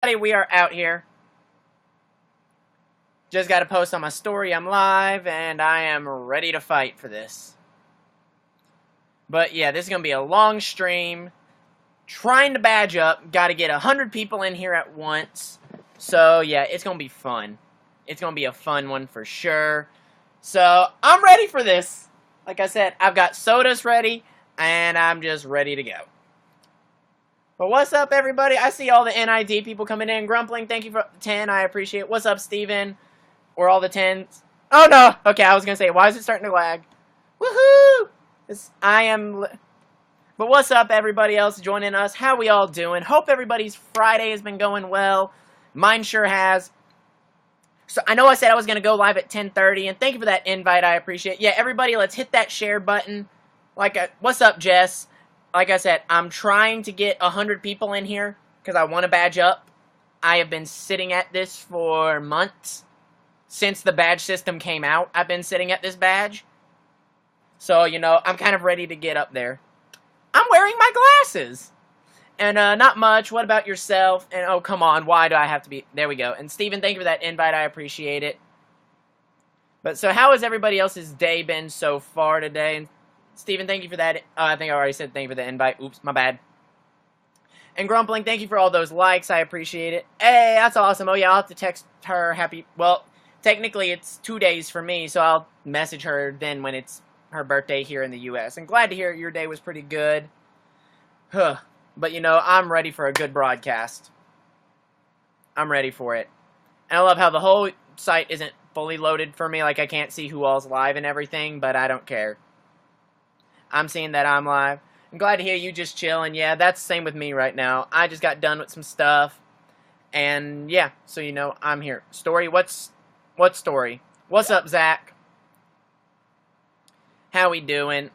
We are out here. Just got to post on my story. I'm live, and I am ready to fight for this. But yeah, this is going to be a long stream. Trying to badge up. Got to get 100 people in here at once. So yeah, it's going to be fun. It's going to be a fun one for sure. So I'm ready for this. Like I said, I've got sodas ready, and I'm just ready to go. But what's up, everybody? I see all the NID people coming in. Grumpling, thank you for 10. I appreciate it. What's up, Steven? We're all the 10s. Oh, no. Okay, I was going to say, why is it starting to lag? Woohoo! But what's up, everybody else joining us? How we all doing? Hope everybody's Friday has been going well. Mine sure has. So I know I said I was going to go live at 10:30, and thank you for that invite. I appreciate it. Yeah, everybody, let's hit that share button. What's up, Jess? Like I said, I'm trying to get 100 people in here because I want to badge up. I have been sitting at this for months. Since the badge system came out, I've been sitting at this badge. So, you know, I'm kind of ready to get up there. I'm wearing my glasses. And not much. What about yourself? And oh, come on. Why do I have to be... There we go. And Steven, thank you for that invite. I appreciate it. But so how has everybody else's day been so far today? And Steven, thank you for that. I think I already said thank you for the invite. Oops, my bad. And Grumpling, thank you for all those likes. I appreciate it. Hey, that's awesome. Oh, yeah, I'll have to text her happy... Well, technically, it's 2 days for me, so I'll message her then when it's her birthday here in the U.S. And glad to hear your day was pretty good. Huh. But, you know, I'm ready for a good broadcast. I'm ready for it. And I love how the whole site isn't fully loaded for me. Like, I can't see who all's live and everything, but I don't care. I'm seeing that I'm live. I'm glad to hear you just chilling. Yeah, that's the same with me right now. I just got done with some stuff. And, yeah, so, you know, I'm here. Story, what story? What's up, Zach? How we doing?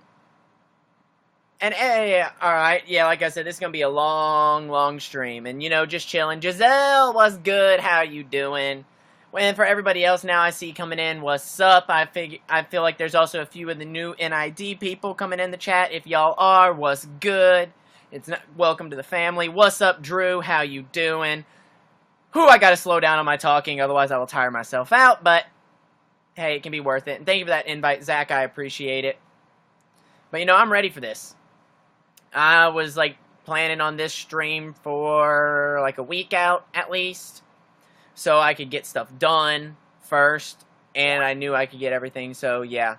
And, hey, alright, yeah, like I said, this is going to be a long, long stream. And, you know, just chilling. Giselle, what's good? How you doing? And for everybody else now I see coming in, what's up? I feel like there's also a few of the new NID people coming in the chat. If y'all are, what's good? Welcome to the family. What's up, Drew? How you doing? I gotta slow down on my talking, otherwise I will tire myself out. But hey, it can be worth it. And thank you for that invite, Zach. I appreciate it. But you know, I'm ready for this. I was like planning on this stream for like a week out at least, so I could get stuff done first, and I knew I could get everything, so yeah.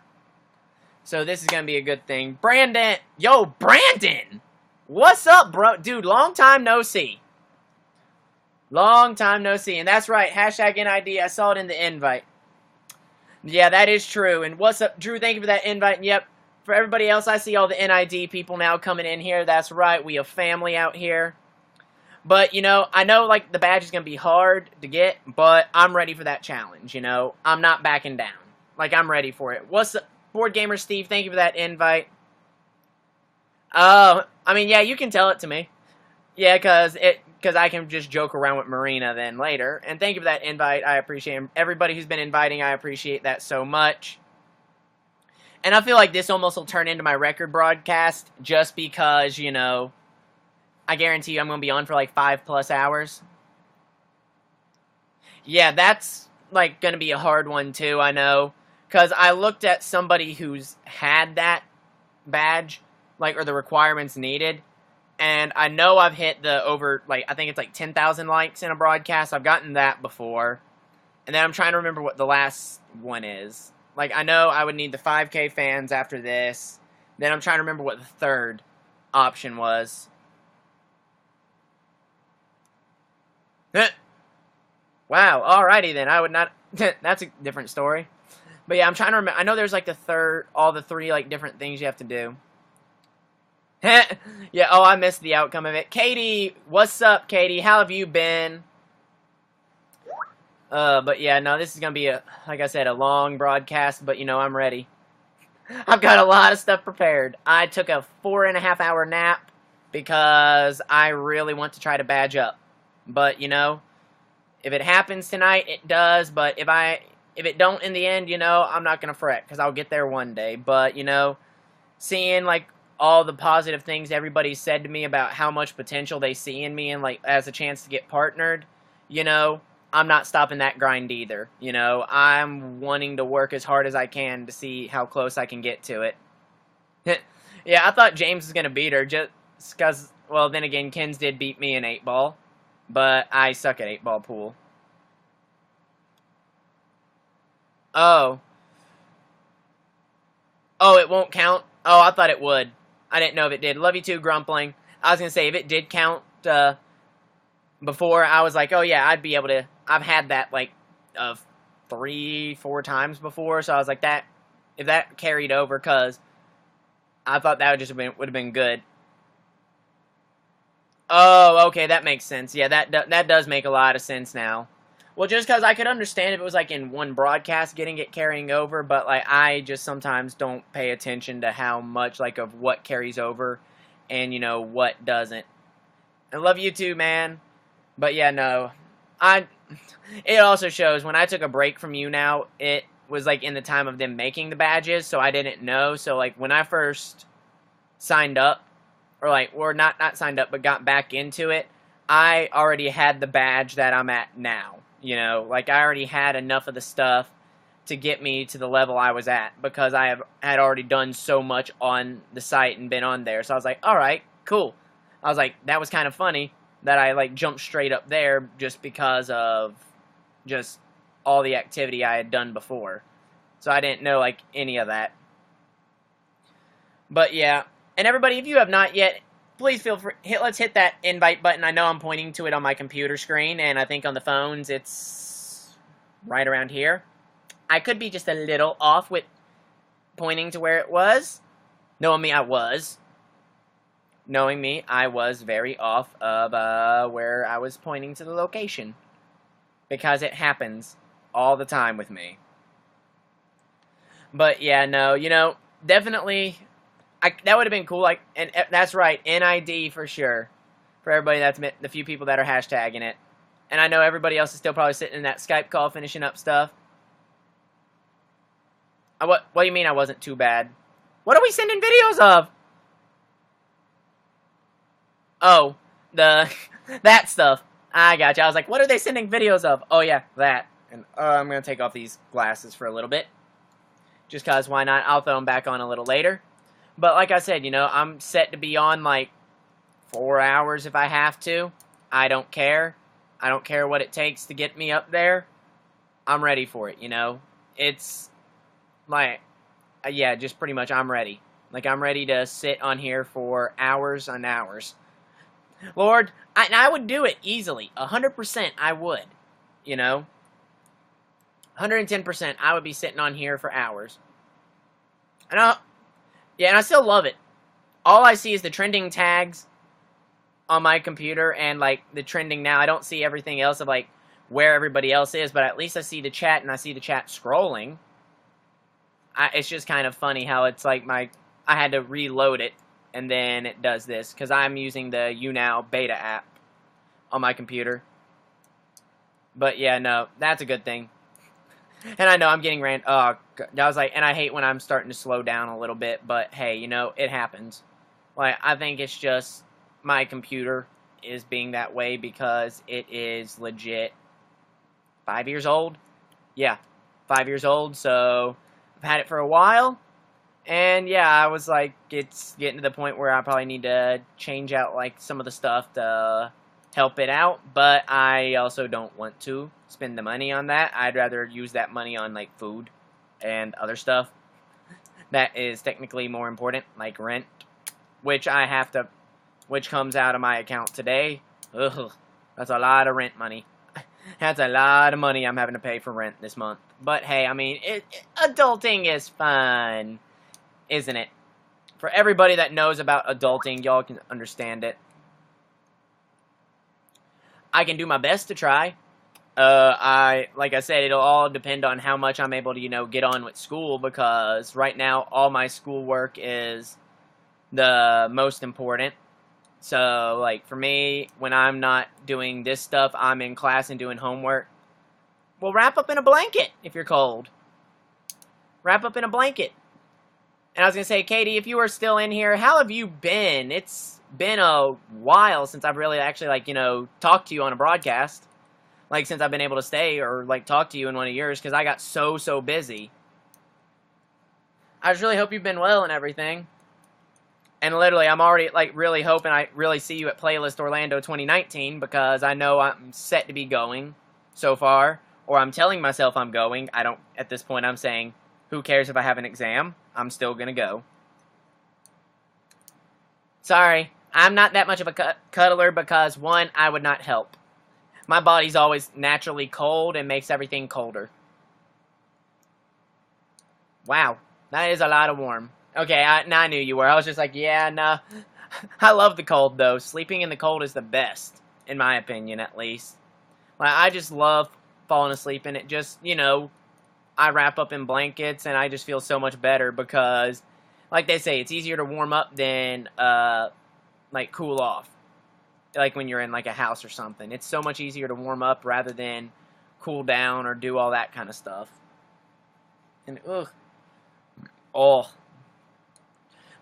So this is going to be a good thing. Brandon! Yo, Brandon! What's up, bro? Dude, long time no see. Long time no see. And that's right, hashtag NID. I saw it in the invite. Yeah, that is true. And what's up, Drew? Thank you for that invite. And yep, for everybody else, I see all the NID people now coming in here. That's right, we have family out here. But, you know, I know, like, the badge is going to be hard to get, but I'm ready for that challenge, you know? I'm not backing down. Like, I'm ready for it. What's up, Board Gamer Steve? Thank you for that invite. I mean, yeah, you can tell it to me. Yeah, because I can just joke around with Marina then later. And thank you for that invite. I appreciate it. Everybody who's been inviting, I appreciate that so much. And I feel like this almost will turn into my record broadcast just because, you know, I guarantee you I'm going to be on for like 5+ hours. Yeah, that's like going to be a hard one too, I know. Because I looked at somebody who's had that badge, like, or the requirements needed. And I know I've hit the over, like, I think it's like 10,000 likes in a broadcast. I've gotten that before. And then I'm trying to remember what the last one is. Like, I know I would need the 5K fans after this. Then I'm trying to remember what the third option was. Wow, alrighty then. I would not... That's a different story. But yeah, I'm trying to remember. I know there's like all the three like different things you have to do. Yeah, oh, I missed the outcome of it. Katie, what's up, Katie? How have you been? But yeah, no, this is going to be, like I said, a long broadcast, but you know, I'm ready. I've got a lot of stuff prepared. I took a 4.5-hour nap because I really want to try to badge up. But, you know, if it happens tonight, it does. But if it don't in the end, you know, I'm not going to fret because I'll get there one day. But, you know, seeing, like, all the positive things everybody said to me about how much potential they see in me and, like, as a chance to get partnered, you know, I'm not stopping that grind either. You know, I'm wanting to work as hard as I can to see how close I can get to it. Yeah, I thought James was going to beat her just because, well, then again, Kens did beat me in 8-ball, but I suck at 8-ball pool. Oh. Oh, it won't count? Oh, I thought it would. I didn't know if it did. Love you too, Grumpling. I was going to say, if it did count before, I was like, oh yeah, I'd be able to. I've had that like 3-4 times before, so I was like, that if that carried over, because I thought that would have been good. Oh, okay, that makes sense. Yeah, that does make a lot of sense now. Well, just because I could understand if it was like in one broadcast getting it carrying over, but like I just sometimes don't pay attention to how much like of what carries over, and you know what doesn't. I love you too, man. But yeah, no, it also shows when I took a break from YouNow, it was like in the time of them making the badges, so I didn't know. So like when I first signed up, or not signed up, but got back into it, I already had the badge that I'm at now. You know, like I already had enough of the stuff to get me to the level I was at because I had already done so much on the site and been on there. So I was like, all right, cool. I was like, that was kind of funny that I like jumped straight up there just because of just all the activity I had done before. So I didn't know like any of that. But yeah, and everybody, if you have not yet, please feel free. Let's hit that invite button. I know I'm pointing to it on my computer screen, and I think on the phones it's right around here. I could be just a little off with pointing to where it was. Knowing me, I was. Knowing me, I was very off of where I was pointing to the location. Because it happens all the time with me. But yeah, no, you know, definitely, that would have been cool. Like, and that's right, NID for sure. For everybody, that's the few people that are hashtagging it. And I know everybody else is still probably sitting in that Skype call finishing up stuff. What do you mean I wasn't too bad? What are we sending videos of? Oh, that stuff. I gotcha. I was like, what are they sending videos of? Oh yeah, that. And I'm going to take off these glasses for a little bit. Just because, why not? I'll throw them back on a little later. But like I said, you know, I'm set to be on like 4 hours if I have to. I don't care. I don't care what it takes to get me up there. I'm ready for it, you know. It's like, yeah, just pretty much I'm ready. Like, I'm ready to sit on here for hours and hours. Lord, I would do it easily. 100% I would, you know. 110% I would be sitting on here for hours. And I still love it. All I see is the trending tags on my computer and like the trending now. I don't see everything else of like where everybody else is, but at least I see the chat and I see the chat scrolling. It's just kind of funny how it's like I had to reload it and then it does this because I'm using the YouNow beta app on my computer. But yeah, no, that's a good thing. And I know I'm getting I was like, and I hate when I'm starting to slow down a little bit, but hey, you know, it happens. Like, I think it's just my computer is being that way because it is legit 5 years old. Yeah, 5 years old, so I've had it for a while. And yeah, I was like, it's getting to the point where I probably need to change out like some of the stuff to help it out, but I also don't want to spend the money on that. I'd rather use that money on like food and other stuff that is technically more important, like rent, which comes out of my account today. Ugh, that's a lot of rent money. That's a lot of money I'm having to pay for rent this month. But hey, I mean, adulting is fun, isn't it? For everybody that knows about adulting, y'all can understand it. I can do my best to try. Like I said, it'll all depend on how much I'm able to, you know, get on with school, because right now all my schoolwork is the most important. So, like, for me, when I'm not doing this stuff, I'm in class and doing homework. Well, wrap up in a blanket if you're cold. Wrap up in a blanket. And I was going to say, Katie, if you are still in here, how have you been? It's been a while since I've really actually, like, you know, talked to you on a broadcast. like, since I've been able to stay or, like, talk to you in one of yours, because I got so busy. I just really hope you've been well and everything. And literally, I'm already, like, really hoping I really see you at Playlist Orlando 2019, because I know I'm set to be going so far, or I'm telling myself I'm going. I don't, at this point, I'm saying, who cares if I have an exam? I'm still gonna go. Sorry, I'm not that much of a cuddler because, one, I would not help. My body's always naturally cold and makes everything colder. Wow, that is a lot of warm. Okay, I knew you were. I was just like, yeah, nah. I love the cold, though. Sleeping in the cold is the best, in my opinion, at least. Like, I just love falling asleep in it. Just, you know, I wrap up in blankets, and I just feel so much better because, like they say, it's easier to warm up than, like, cool off. Like when you're in, like, a house or something. It's so much easier to warm up rather than cool down or do all that kind of stuff. And, ugh. Oh.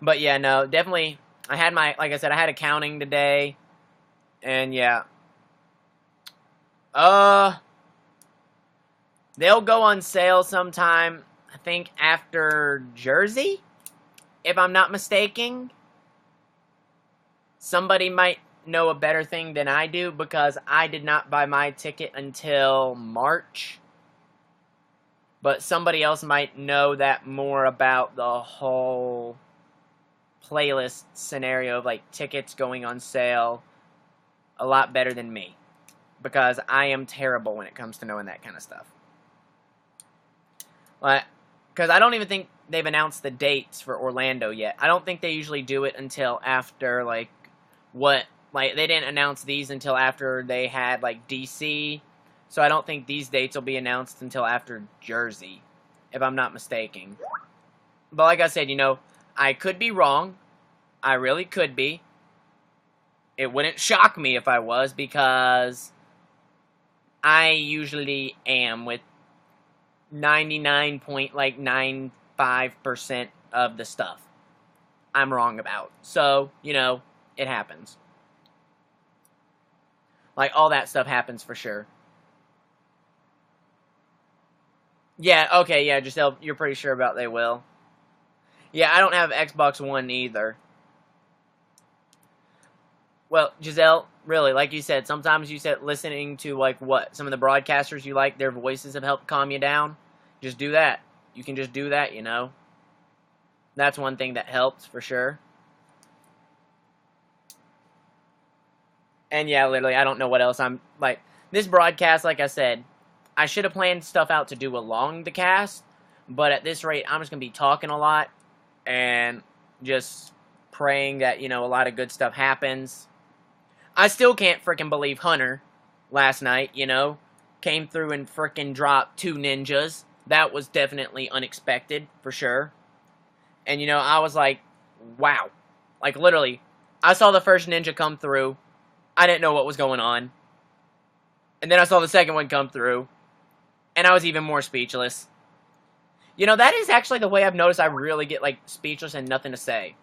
But, yeah, no, definitely, I had my, like I said, I had accounting today. And, yeah. They'll go on sale sometime, I think, after Jersey, if I'm not mistaken. Somebody might know a better thing than I do, because I did not buy my ticket until March. But somebody else might know that more about the whole Playlist scenario of, like, tickets going on sale a lot better than me. Because I am terrible when it comes to knowing that kind of stuff. Because I don't even think they've announced the dates for Orlando yet. I don't think they usually do it until after, like, they didn't announce these until after they had, like, DC. So I don't think these dates will be announced until after Jersey, if I'm not mistaken. But like I said, you know, I could be wrong. I really could be. It wouldn't shock me if I was, because I usually am with 99.95% of the stuff I'm wrong about. So, you know, it happens. Like, all that stuff happens for sure. Yeah, okay, yeah, Giselle, you're pretty sure about they will. Yeah, I don't have Xbox One either. Well, Giselle, really, like you said, sometimes you said listening to, like, what? Some of the broadcasters you like, their voices have helped calm you down. Just do that. You can just do that, you know. That's one thing that helps, for sure. And yeah, literally, I don't know what else I'm, like, this broadcast, like I said, I should have planned stuff out to do along the cast, but at this rate, I'm just going to be talking a lot, and just praying that, you know, a lot of good stuff happens. I still can't freaking believe Hunter, last night, you know, came through and freaking dropped 2 ninjas. That was definitely unexpected, for sure. And, you know, I was like, wow. Like, literally, I saw the first ninja come through. I didn't know what was going on. And then I saw the second one come through. And I was even more speechless. You know, that is actually the way I've noticed I really get, like, speechless and nothing to say.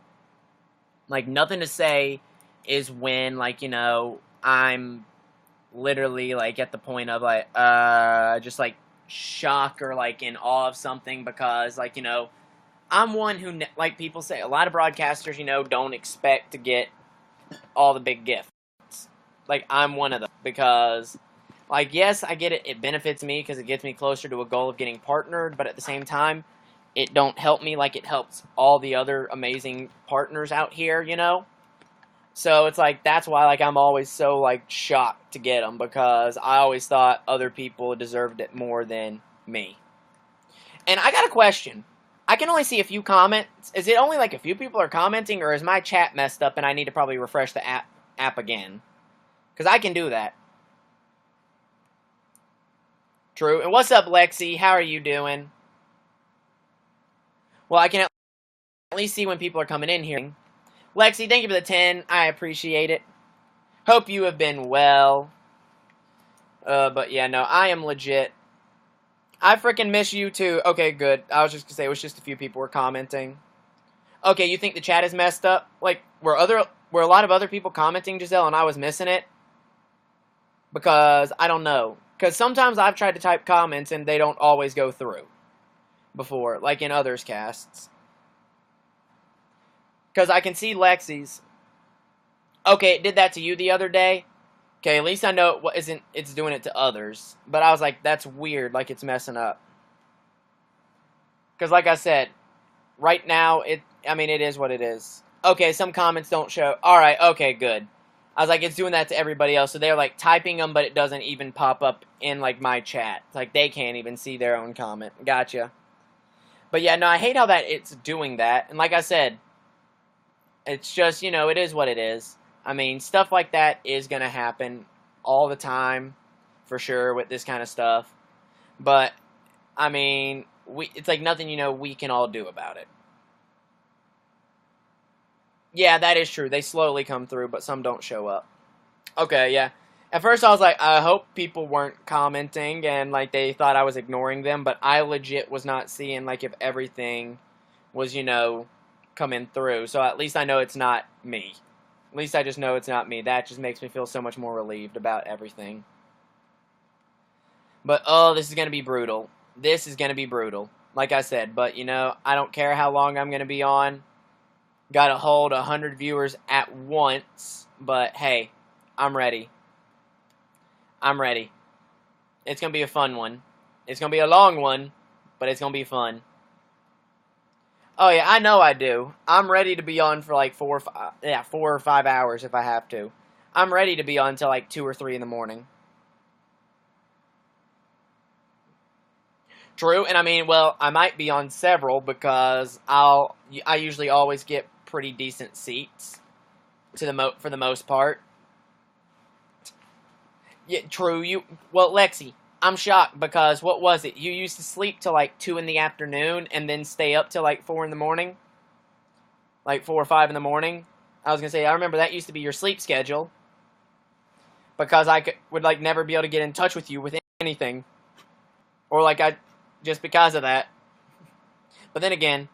Like, nothing to say is when, like, you know, I'm literally, like, at the point of, like, just, like, shock or, like, in awe of something, because, like, you know, I'm one who, like people say, a lot of broadcasters, you know, don't expect to get all the big gifts. Like, I'm one of them, because, like, yes, I get it, it benefits me, because it gets me closer to a goal of getting partnered, but at the same time, it don't help me like it helps all the other amazing partners out here, you know? So it's like, that's why, like, I'm always so, like, shocked to get them, because I always thought other people deserved it more than me. And I got a question. I can only see a few comments. Is it only, like, a few people are commenting, or is my chat messed up and I need to probably refresh the app again? Because I can do that. True. And what's up, Lexi? How are you doing? Well, I can at least see when people are coming in here. Lexi, thank you for the 10. I appreciate it. Hope you have been well. But yeah, no, I am legit. I freaking miss you too. Okay, good. I was just gonna say it was just a few people were commenting. Okay, you think the chat is messed up? Like, were a lot of other people commenting, Giselle, and I was missing it? Because I don't know. Because sometimes I've tried to type comments and they don't always go through before, like in others' casts. Because I can see Lexi's. Okay, it did that to you the other day. Okay, at least I know it's doing it to others. But I was like, that's weird, like it's messing up. Because like I said, right now, it is what it is. Okay, some comments don't show. Alright, okay, good. I was like, it's doing that to everybody else. So they're like typing them, but it doesn't even pop up in like my chat. It's like they can't even see their own comment. Gotcha. But yeah, no, I hate how that it's doing that. And like I said, it's just, you know, it is what it is. I mean, stuff like that is going to happen all the time, for sure, with this kind of stuff. But, I mean, it's like nothing, you know, we can all do about it. Yeah, that is true. They slowly come through, but some don't show up. Okay, yeah. At first I was like, I hope people weren't commenting and, like, they thought I was ignoring them, but I legit was not seeing, like, if everything was, you know, coming through. So at least I know it's not me. At least I just know it's not me. That just makes me feel so much more relieved about everything. But, oh, this is going to be brutal. This is going to be brutal. Like I said, but, you know, I don't care how long I'm going to be on. Got to hold 100 viewers at once. But, hey, I'm ready. I'm ready. It's going to be a fun one. It's going to be a long one, but it's going to be fun. Oh, yeah, I know I do. I'm ready to be on for like 4 or 5 hours if I have to. I'm ready to be on until like 2 or 3 in the morning. True, and I mean, well, I might be on several because I usually always get pretty decent seats for the most part. Yeah, true. Well, Lexi, I'm shocked because what was it? You used to sleep till like 2 in the afternoon and then stay up till like 4 in the morning, like 4 or 5 in the morning. I was gonna say I remember that used to be your sleep schedule because I would like never be able to get in touch with you with anything, or like just because of that. But then again,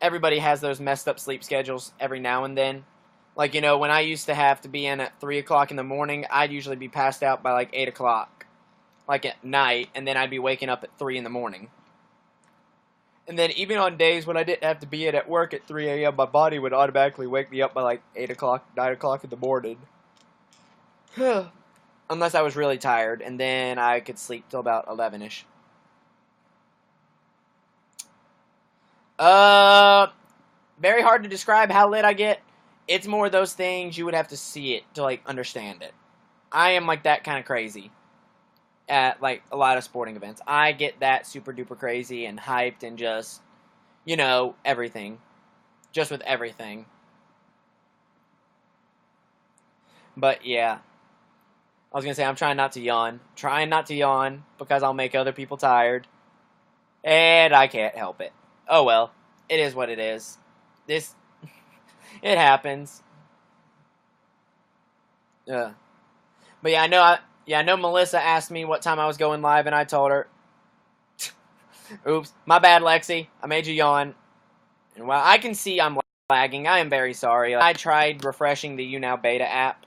everybody has those messed up sleep schedules every now and then. Like, you know, when I used to have to be in at 3 o'clock in the morning, I'd usually be passed out by like 8 o'clock. Like at night, and then I'd be waking up at 3 in the morning. And then even on days when I didn't have to be in at work at 3 a.m., my body would automatically wake me up by like 8 o'clock, 9 o'clock in the morning. Unless I was really tired, and then I could sleep till about 11-ish. Very hard to describe how lit I get. It's more of those things you would have to see it to, like, understand it. I am, like, that kind of crazy at, like, a lot of sporting events. I get that super duper crazy and hyped and just, you know, everything. Just with everything. But, yeah. I was going to say, I'm trying not to yawn. Trying not to yawn because I'll make other people tired. And I can't help it. Oh, well. It is what it is. It happens. But yeah, I know Melissa asked me what time I was going live, and I told her. Oops, my bad, Lexi. I made you yawn. And while I can see I'm lagging, I am very sorry. I tried refreshing the YouNow beta app.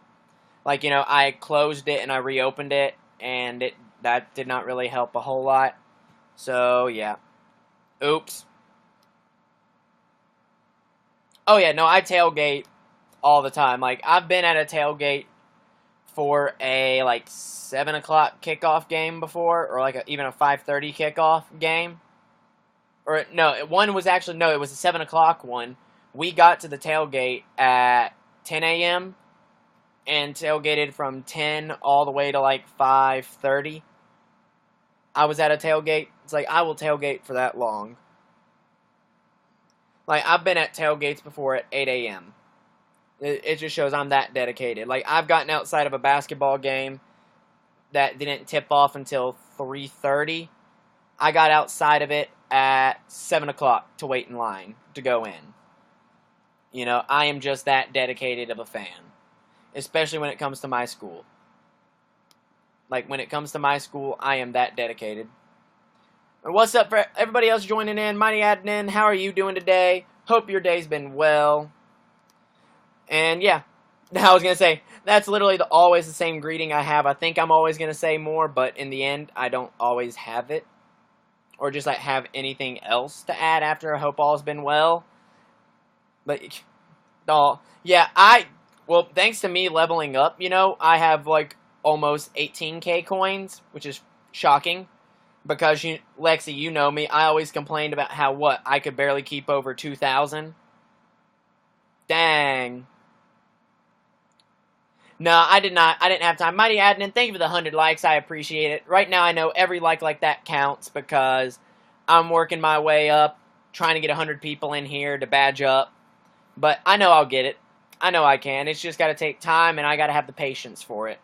Like, you know, I closed it and I reopened it, and that did not really help a whole lot. So, yeah. Oops. Oh, yeah, no, I tailgate all the time. Like, I've been at a tailgate for a, like, 7 o'clock kickoff game before, or, like, even a 5:30 kickoff game. Or, no, it was a 7 o'clock one. We got to the tailgate at 10 a.m., and tailgated from 10 all the way to, like, 5:30. I was at a tailgate. It's like, I will tailgate for that long. Like, I've been at tailgates before at 8 a.m. It just shows I'm that dedicated. Like, I've gotten outside of a basketball game that didn't tip off until 3:30. I got outside of it at 7 o'clock to wait in line to go in. You know, I am just that dedicated of a fan. Especially when it comes to my school. Like, when it comes to my school, I am that dedicated. What's up for everybody else joining in? Mighty Admin, how are you doing today? Hope your day's been well. And yeah, I was going to say, that's literally always the same greeting I have. I think I'm always going to say more, but in the end, I don't always have it. Or just, like, have anything else to add after I hope all's been well. Like, oh, yeah, well, thanks to me leveling up, I have, like, almost 18k coins, which is shocking. Because, Lexi, you know me, I always complained about how, I could barely keep over 2,000. Dang. No, I did not. I didn't have time. Mighty Adnan, thank you for the 100 likes. I appreciate it. Right now, I know every like that counts because I'm working my way up, trying to get 100 people in here to badge up. But I know I'll get it. I know I can. It's just got to take time, and I got to have the patience for it.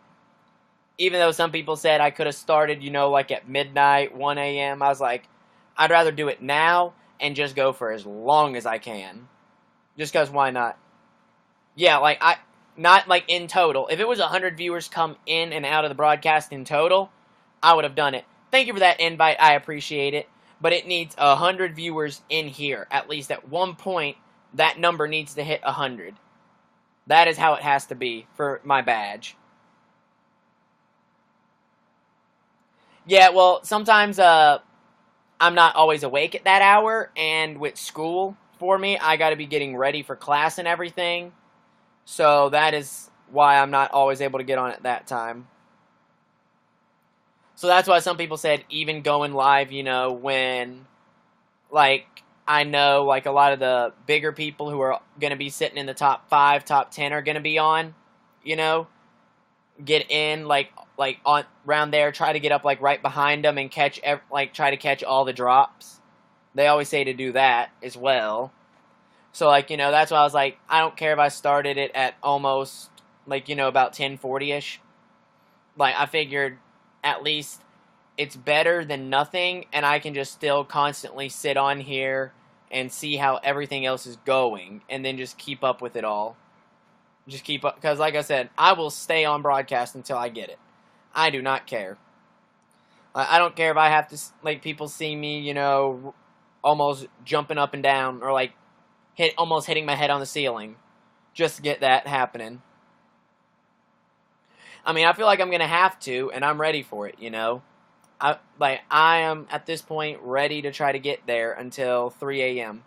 Even though some people said I could have started, like at midnight, 1 a.m., I was like, I'd rather do it now and just go for as long as I can. Just because why not? Yeah, not like in total. If it was 100 viewers come in and out of the broadcast in total, I would have done it. Thank you for that invite. I appreciate it. But it needs 100 viewers in here. At least at one point, that number needs to hit 100. That is how it has to be for my badge. Yeah, well, sometimes I'm not always awake at that hour, and with school for me, I got to be getting ready for class and everything. So that is why I'm not always able to get on at that time. So that's why some people said even going live, when, like, I know, like, a lot of the bigger people who are going to be sitting in the top 5, top 10 are going to be on, get in, like on around there, try to get up, like, right behind them and try to catch all the drops. They always say to do that as well. So, like, that's why I was like, I don't care if I started it at almost, like, about 10:40-ish. Like, I figured at least it's better than nothing, and I can just still constantly sit on here and see how everything else is going, and then just keep up with it all. Just keep up, because like I said, I will stay on broadcast until I get it. I do not care. I don't care if I have to, like, people see me, almost jumping up and down, or, like, almost hitting my head on the ceiling, just to get that happening. I mean, I feel like I'm going to have to, and I'm ready for it, I am, at this point, ready to try to get there until 3 a.m.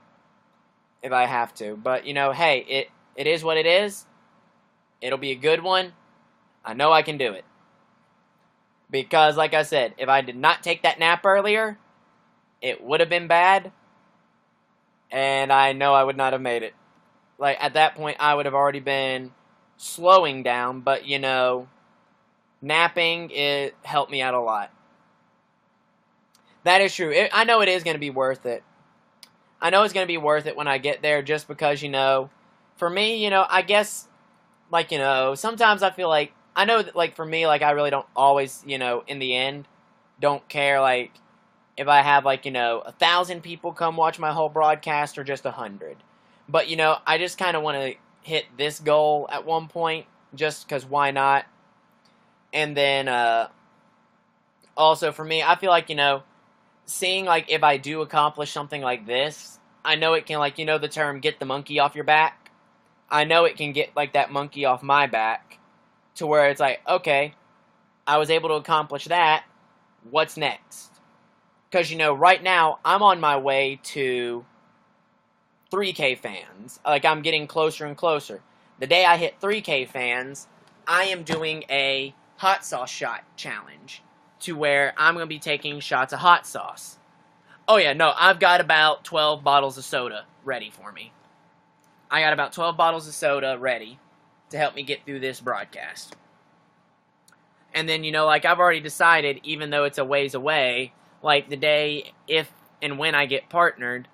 if I have to. But, hey, it is what it is. It'll be a good one. I know I can do it. Because, like I said, if I did not take that nap earlier, it would have been bad. And I know I would not have made it. Like, at that point, I would have already been slowing down. But, napping, it helped me out a lot. That is true. I know it is going to be worth it. I know it's going to be worth it when I get there just because, for me, I guess, like, sometimes I feel like, I know that, like, for me, like, I really don't always, in the end, don't care, like, if I have, like, 1,000 people come watch my whole broadcast or just 100. But, I just kind of want to hit this goal at one point, just because why not? And then, also for me, I feel like, seeing, like, if I do accomplish something like this, I know it can, like, the term, get the monkey off your back? I know it can get, like, that monkey off my back, to where it's like, okay, I was able to accomplish that, what's next? Because, right now, I'm on my way to 3K fans. Like, I'm getting closer and closer. The day I hit 3K fans, I am doing a hot sauce shot challenge, to where I'm going to be taking shots of hot sauce. Oh yeah, no, I've got about 12 bottles of soda ready for me. I got about 12 bottles of soda ready to help me get through this broadcast. And then, like, I've already decided, even though it's a ways away, like, the day, if and when I get partnered,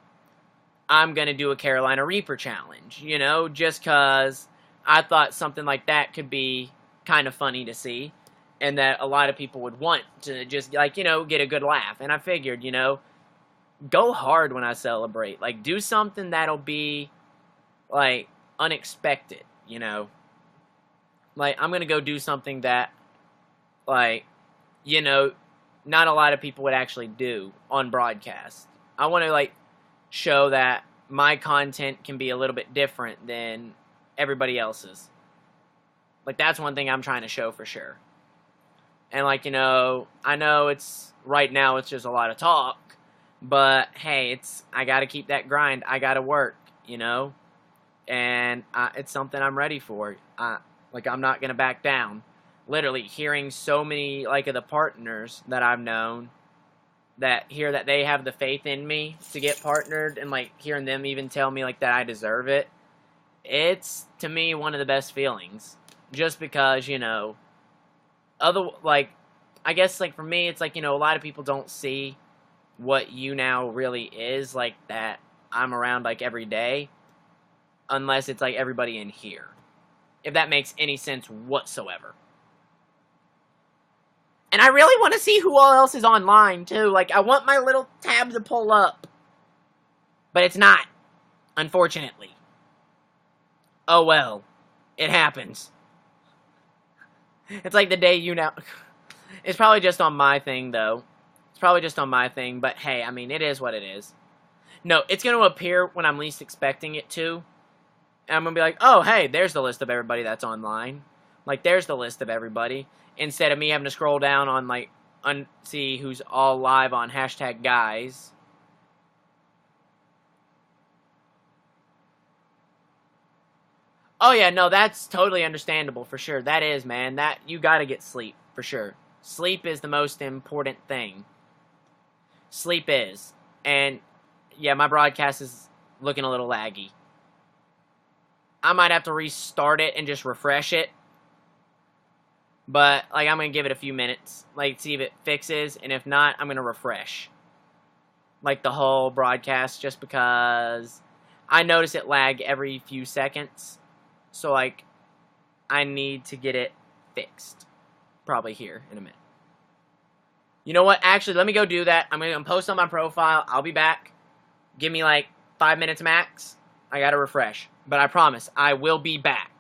I'm going to do a Carolina Reaper challenge, just because I thought something like that could be kind of funny to see, and that a lot of people would want to just, like, get a good laugh. And I figured, go hard when I celebrate. Like, do something that'll be, like, unexpected, Like, I'm going to go do something that, like, not a lot of people would actually do on broadcast. I want to, like, show that my content can be a little bit different than everybody else's. Like, that's one thing I'm trying to show for sure. And, like, you know, I know it's, right now it's just a lot of talk, but, hey, I gotta keep that grind. I gotta work, you know? And it's something I'm ready for. Like, I'm not gonna back down. Literally, hearing so many, like, of the partners that I've known that they have the faith in me to get partnered, and, like, hearing them even tell me, like, that I deserve it, it's, to me, one of the best feelings. Just because, you know, I guess, like, for me, it's like, you know, a lot of people don't see what YouNow really is, like, that I'm around, like, every day, unless it's, like, everybody in here. If that makes any sense whatsoever. And I really want to see who all else is online, too. Like, I want my little tab to pull up. But it's not, unfortunately. Oh, well. It happens. It's like the day YouNow... It's probably just on my thing, though. It's probably just on my thing, but hey, I mean, it is what it is. No, it's going to appear when I'm least expecting it to. And I'm going to be like, oh, hey, there's the list of everybody that's online. Like, there's the list of everybody. Instead of me having to scroll down on, like, see who's all live on #guys. Oh, yeah, no, that's totally understandable, for sure. That is, man. You gotta get sleep, for sure. Sleep is the most important thing. Sleep is. And, yeah, my broadcast is looking a little laggy. I might have to restart it and just refresh it. But, like, I'm going to give it a few minutes. Like, see if it fixes. And if not, I'm going to refresh. Like, the whole broadcast. Just because I notice it lag every few seconds. So, like, I need to get it fixed. Probably here in a minute. You know what? Actually, let me go do that. I'm going to post on my profile. I'll be back. Give me, like, 5 minutes max. I got to refresh. But I promise, I will be back.